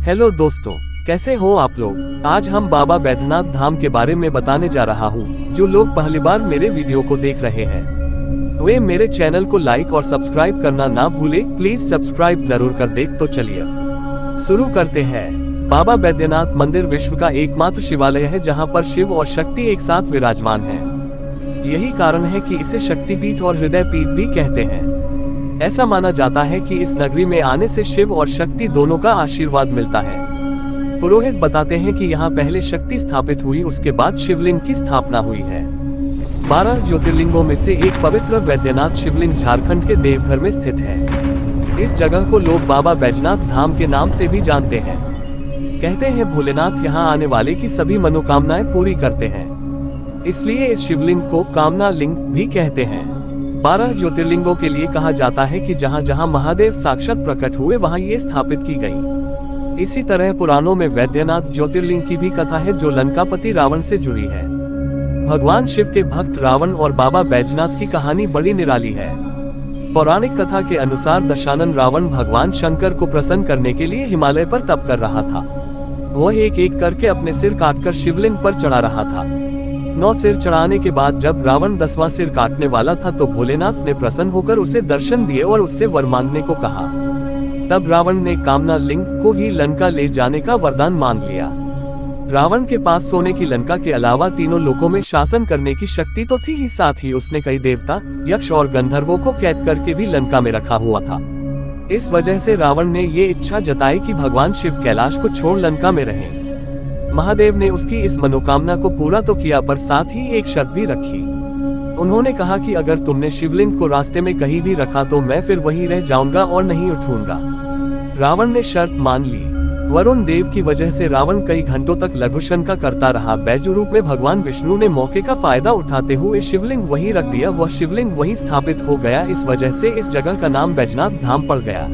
Hello दोस्तों, कैसे हो आप लोग। आज हम बाबा बैद्यनाथ धाम के बारे में बताने जा रहा हूँ। जो लोग पहली बार मेरे वीडियो को देख रहे हैं वे मेरे चैनल को लाइक और सब्सक्राइब करना ना भूले। प्लीज सब्सक्राइब जरूर कर दे। तो चलिए शुरू करते हैं। बाबा बैद्यनाथ मंदिर विश्व का एकमात्र शिवालय है जहाँ पर शिव और शक्ति एक साथ विराजमान है। यही कारण है कि इसे शक्तिपीठ और हृदय पीठ भी कहते हैं। ऐसा माना जाता है कि इस नगरी में आने से शिव और शक्ति दोनों का आशीर्वाद मिलता है। पुरोहित बताते हैं कि यहाँ पहले शक्ति स्थापित हुई, उसके बाद शिवलिंग की स्थापना हुई है। 12 ज्योतिर्लिंगों में से एक पवित्र बैद्यनाथ शिवलिंग झारखंड के देवघर में स्थित है। इस जगह को लोग बाबा बैजनाथ धाम के नाम से भी जानते हैं। कहते हैं भोलेनाथ यहाँ आने वाले की सभी मनोकामनाएं पूरी करते हैं, इसलिए इस शिवलिंग को कामना लिंग भी कहते हैं। 12 ज्योतिर्लिंगों के लिए कहा जाता है कि जहाँ जहाँ महादेव साक्षात प्रकट हुए वहाँ ये स्थापित की गई। इसी तरह पुराणों में वैद्यनाथ ज्योतिर्लिंग की भी कथा है जो लंकापति रावण से जुड़ी है। भगवान शिव के भक्त रावण और बाबा बैजनाथ की कहानी बड़ी निराली है। पौराणिक कथा के अनुसार दशानन रावण भगवान शंकर को प्रसन्न करने के लिए हिमालय पर तप कर रहा था। वह एक एक करके अपने सिर काटकर शिवलिंग पर चढ़ा रहा था। 9 सिर चढ़ाने के बाद जब रावण 10वां सिर काटने वाला था तो भोलेनाथ ने प्रसन्न होकर उसे दर्शन दिए और उससे वर मांगने को कहा। तब रावण ने कामना लिंग को ही लंका ले जाने का वरदान मांग लिया। रावण के पास सोने की लंका के अलावा तीनों लोकों में शासन करने की शक्ति तो थी ही, साथ ही उसने कई देवता, यक्ष और गंधर्वों को कैद करके भी लंका में रखा हुआ था। इस वजह से रावण ने ये इच्छा जताई कि भगवान शिव कैलाश को छोड़ लंका में रहें। महादेव ने उसकी इस मनोकामना को पूरा तो किया, पर साथ ही एक शर्त भी रखी। उन्होंने कहा कि अगर तुमने शिवलिंग को रास्ते में कहीं भी रखा तो मैं फिर वहीं रह जाऊंगा और नहीं उठूंगा। रावण ने शर्त मान ली। वरुण देव की वजह से रावण कई घंटों तक लघुशंका करता रहा। बैजू रूप में भगवान विष्णु ने मौके का फायदा उठाते हुए शिवलिंग वहीं रख दिया। वह शिवलिंग वहीं स्थापित हो गया। इस वजह से इस जगह का नाम बैजनाथ धाम पड़ गया।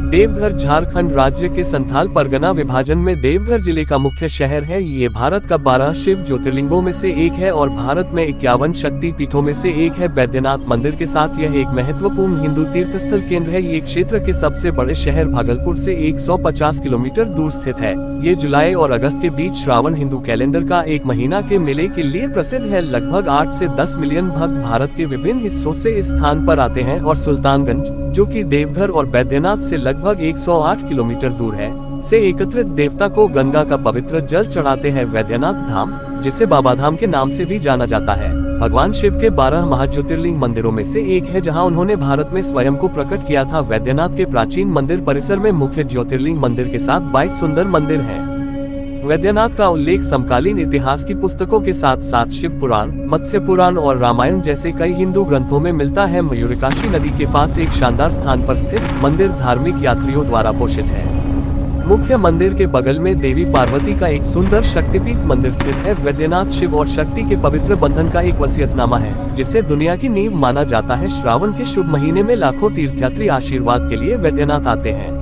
देवघर झारखंड राज्य के संथाल परगना विभाजन में देवघर जिले का मुख्य शहर है। ये भारत का 12 शिव ज्योतिर्लिंगों में से एक है और भारत में 51 शक्ति पीठों में से एक है। बैद्यनाथ मंदिर के साथ यह एक महत्वपूर्ण हिंदू तीर्थस्थल केंद्र है। ये क्षेत्र के सबसे बड़े शहर भागलपुर से 150 किलोमीटर दूर स्थित है। ये जुलाई और अगस्त के बीच श्रावण हिंदू कैलेंडर का एक महीना के मेले के लिए प्रसिद्ध है। लगभग 8 से 10 मिलियन भक्त भारत के विभिन्न हिस्सों से इस स्थान पर आते हैं और सुल्तानगंज, जो कि देवघर और बैद्यनाथ से लगभग 108 किलोमीटर दूर है, से एकत्रित देवता को गंगा का पवित्र जल चढ़ाते हैं। बैद्यनाथ धाम, जिसे बाबा धाम के नाम से भी जाना जाता है, भगवान शिव के 12 महाज्योतिर्लिंग मंदिरों में से एक है जहां उन्होंने भारत में स्वयं को प्रकट किया था। बैद्यनाथ के प्राचीन मंदिर परिसर में मुख्य ज्योतिर्लिंग मंदिर के साथ 22 सुंदर मंदिर हैं। बैद्यनाथ का उल्लेख समकालीन इतिहास की पुस्तकों के साथ साथ शिव पुराण, मत्स्य पुराण और रामायण जैसे कई हिंदू ग्रंथों में मिलता है। मयूरकाशी नदी के पास एक शानदार स्थान पर स्थित मंदिर धार्मिक यात्रियों द्वारा पोषित है। मुख्य मंदिर के बगल में देवी पार्वती का एक सुंदर शक्तिपीठ मंदिर स्थित है। बैद्यनाथ शिव और शक्ति के पवित्र बंधन का एक वसीयतनामा है, जिसे दुनिया की नींव माना जाता है। श्रावण के शुभ महीने में लाखों तीर्थयात्री आशीर्वाद के लिए बैद्यनाथ आते हैं।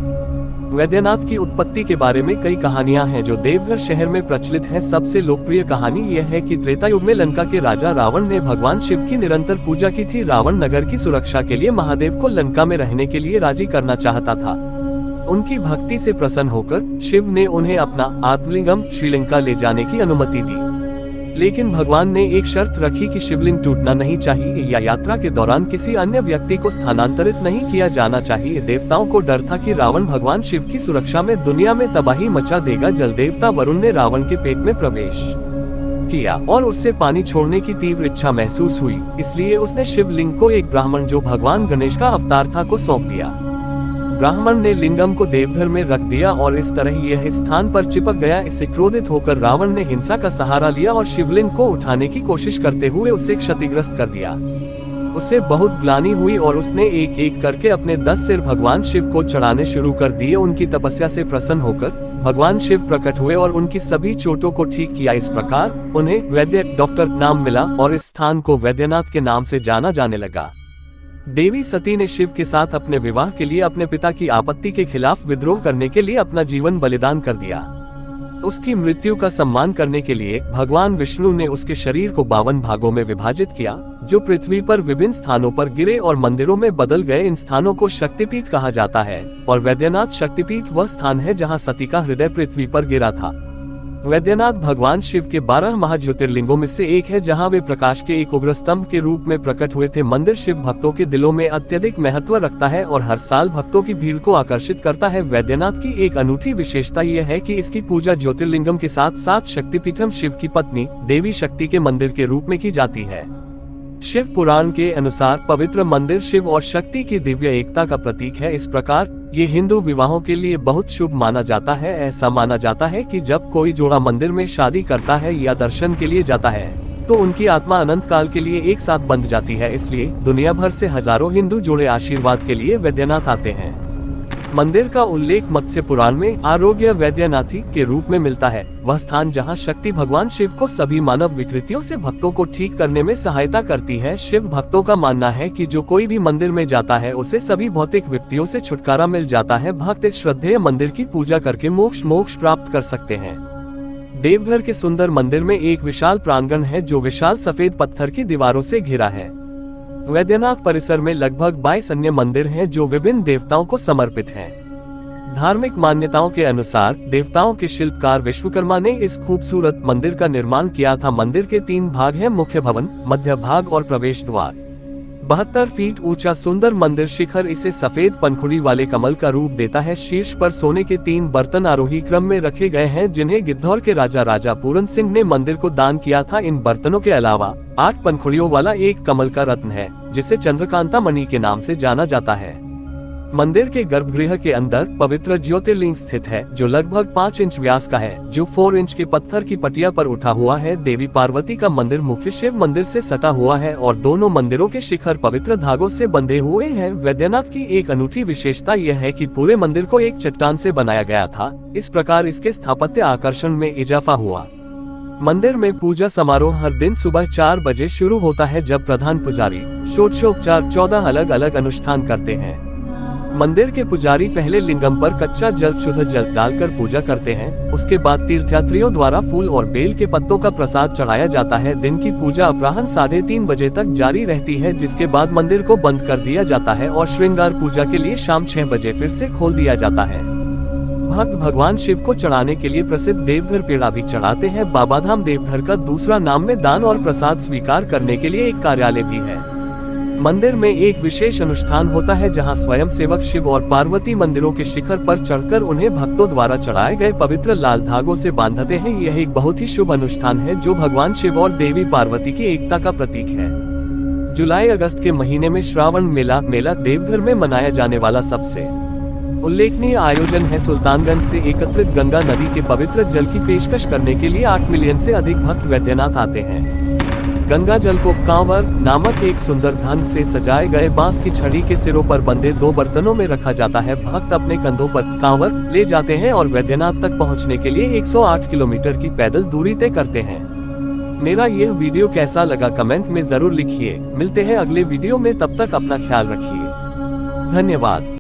बैद्यनाथ की उत्पत्ति के बारे में कई कहानियां हैं जो देवघर शहर में प्रचलित हैं। सबसे लोकप्रिय कहानी यह है कि त्रेता युग में लंका के राजा रावण ने भगवान शिव की निरंतर पूजा की थी। रावण नगर की सुरक्षा के लिए महादेव को लंका में रहने के लिए राजी करना चाहता था। उनकी भक्ति से प्रसन्न होकर शिव ने उन्हें अपना आत्मलिंगम श्रीलंका ले जाने की अनुमति दी, लेकिन भगवान ने एक शर्त रखी कि शिवलिंग टूटना नहीं चाहिए या यात्रा के दौरान किसी अन्य व्यक्ति को स्थानांतरित नहीं किया जाना चाहिए। देवताओं को डर था कि रावण भगवान शिव की सुरक्षा में दुनिया में तबाही मचा देगा। जल देवता वरुण ने रावण के पेट में प्रवेश किया और उससे पानी छोड़ने की तीव्र इच्छा महसूस हुई, इसलिए उसने शिवलिंग को एक ब्राह्मण, जो भगवान गणेश का अवतार था, को सौंप दिया। ब्राह्मण ने लिंगम को देवघर में रख दिया और इस तरह यह इस स्थान पर चिपक गया। इससे क्रोधित होकर रावण ने हिंसा का सहारा लिया और शिवलिंग को उठाने की कोशिश करते हुए उसे क्षतिग्रस्त कर दिया। उसे बहुत ग्लानि हुई और उसने एक एक करके अपने 10 सिर भगवान शिव को चढ़ाने शुरू कर दिए। उनकी तपस्या से प्रसन्न होकर भगवान शिव प्रकट हुए और उनकी सभी चोटों को ठीक किया। इस प्रकार उन्हें वैद्य डॉक्टर नाम मिला और इस स्थान को बैद्यनाथ के नाम से जाना जाने लगा। देवी सती ने शिव के साथ अपने विवाह के लिए अपने पिता की आपत्ति के खिलाफ विद्रोह करने के लिए अपना जीवन बलिदान कर दिया। उसकी मृत्यु का सम्मान करने के लिए भगवान विष्णु ने उसके शरीर को 52 भागों में विभाजित किया, जो पृथ्वी पर विभिन्न स्थानों पर गिरे और मंदिरों में बदल गए। इन स्थानों को शक्तिपीठ कहा जाता है और वैद्यनाथ शक्तिपीठ वह स्थान है जहां सती का हृदय पृथ्वी पर गिरा था। वैद्यनाथ भगवान शिव के 12 महाज्योतिर्लिंगों में से एक है, जहां वे प्रकाश के एक उग्र स्तंभ के रूप में प्रकट हुए थे। मंदिर शिव भक्तों के दिलों में अत्यधिक महत्व रखता है और हर साल भक्तों की भीड़ को आकर्षित करता है। वैद्यनाथ की एक अनूठी विशेषता यह है कि इसकी पूजा ज्योतिर्लिंगम के साथ साथ शक्तिपीठम शिव की पत्नी देवी शक्ति के मंदिर के रूप में की जाती है। शिव पुराण के अनुसार पवित्र मंदिर शिव और शक्ति की दिव्य एकता का प्रतीक है। इस प्रकार ये हिंदू विवाहों के लिए बहुत शुभ माना जाता है। ऐसा माना जाता है कि जब कोई जोड़ा मंदिर में शादी करता है या दर्शन के लिए जाता है तो उनकी आत्मा अनंत काल के लिए एक साथ बंध जाती है। इसलिए दुनिया भर से हजारों हिंदू जोड़े आशीर्वाद के लिए वैद्यनाथ आते हैं। मंदिर का उल्लेख मत्स्य पुराण में आरोग्य वैद्यनाथी के रूप में मिलता है, वह स्थान जहां शक्ति भगवान शिव को सभी मानव विकृतियों से भक्तों को ठीक करने में सहायता करती है। शिव भक्तों का मानना है कि जो कोई भी मंदिर में जाता है उसे सभी भौतिक विपत्तियों से छुटकारा मिल जाता है। भक्त इस श्रद्धेय मंदिर की पूजा करके मोक्ष प्राप्त कर सकते हैं। देवघर के सुंदर मंदिर में एक विशाल प्रांगण है जो विशाल सफेद पत्थर की दीवारों से घिरा है। वैद्यनाथ परिसर में लगभग 22 अन्य मंदिर हैं जो विभिन्न देवताओं को समर्पित हैं। धार्मिक मान्यताओं के अनुसार देवताओं के शिल्पकार विश्वकर्मा ने इस खूबसूरत मंदिर का निर्माण किया था। मंदिर के 3 भाग हैं, मुख्य भवन, मध्य भाग और प्रवेश द्वार। 72 फीट ऊंचा सुंदर मंदिर शिखर इसे सफेद पंखुड़ी वाले कमल का रूप देता है। शीर्ष पर सोने के 3 बर्तन आरोही क्रम में रखे गए हैं, जिन्हें गिद्धौर के राजा पूरन सिंह ने मंदिर को दान किया था। इन बर्तनों के अलावा 8 पंखुड़ियों वाला एक कमल का रत्न है, जिसे चंद्रकांता मणि के नाम से जाना जाता है। मंदिर के गर्भगृह के अंदर पवित्र ज्योतिर्लिंग स्थित है, जो लगभग 5 इंच व्यास का है, जो 4 इंच के पत्थर की पटिया पर उठा हुआ है। देवी पार्वती का मंदिर मुख्य शिव मंदिर से सटा हुआ है और दोनों मंदिरों के शिखर पवित्र धागों से बंधे हुए हैं। वैद्यनाथ की एक अनूठी विशेषता यह है कि पूरे मंदिर को एक चट्टान से बनाया गया था। इस प्रकार इसके स्थापत्य आकर्षण में इजाफा हुआ। मंदिर में पूजा समारोह हर दिन सुबह 4 बजे शुरू होता है, जब प्रधान पुजारी षोडशोपचार 14 अलग अलग अनुष्ठान करते हैं। मंदिर के पुजारी पहले लिंगम पर कच्चा जल शुद्ध जल डालकर पूजा करते हैं। उसके बाद तीर्थयात्रियों द्वारा फूल और बेल के पत्तों का प्रसाद चढ़ाया जाता है। दिन की पूजा अपराह्न 3:30 बजे तक जारी रहती है, जिसके बाद मंदिर को बंद कर दिया जाता है और श्रृंगार पूजा के लिए शाम 6 बजे फिर से खोल दिया जाता है। भक्त भगवान शिव को चढ़ाने के लिए प्रसिद्ध देवघर पेड़ा भी चढ़ाते हैं। बाबाधाम देवघर का दूसरा नाम में दान और प्रसाद स्वीकार करने के लिए एक कार्यालय भी है। मंदिर में एक विशेष अनुष्ठान होता है, जहां स्वयं सेवक शिव और पार्वती मंदिरों के शिखर पर चढ़कर उन्हें भक्तों द्वारा चढ़ाए गए पवित्र लाल धागों से बांधते हैं। यह एक बहुत ही शुभ अनुष्ठान है जो भगवान शिव और देवी पार्वती की एकता का प्रतीक है। जुलाई अगस्त के महीने में श्रावण मेला देवघर में मनाया जाने वाला सबसे उल्लेखनीय आयोजन है। सुल्तानगंज से एकत्रित गंगा नदी के पवित्र जल की पेशकश करने के लिए 8 मिलियन से अधिक भक्त वैद्यनाथ आते हैं। गंगा जल को कांवर नामक एक सुंदर धन से सजाए गए बांस की छड़ी के सिरों पर बंधे 2 बर्तनों में रखा जाता है। भक्त अपने कंधों पर कांवर ले जाते हैं और वैद्यनाथ तक पहुंचने के लिए 108 किलोमीटर की पैदल दूरी तय करते हैं। मेरा यह वीडियो कैसा लगा कमेंट में जरूर लिखिए। मिलते हैं अगले वीडियो में, तब तक अपना ख्याल रखिए। धन्यवाद।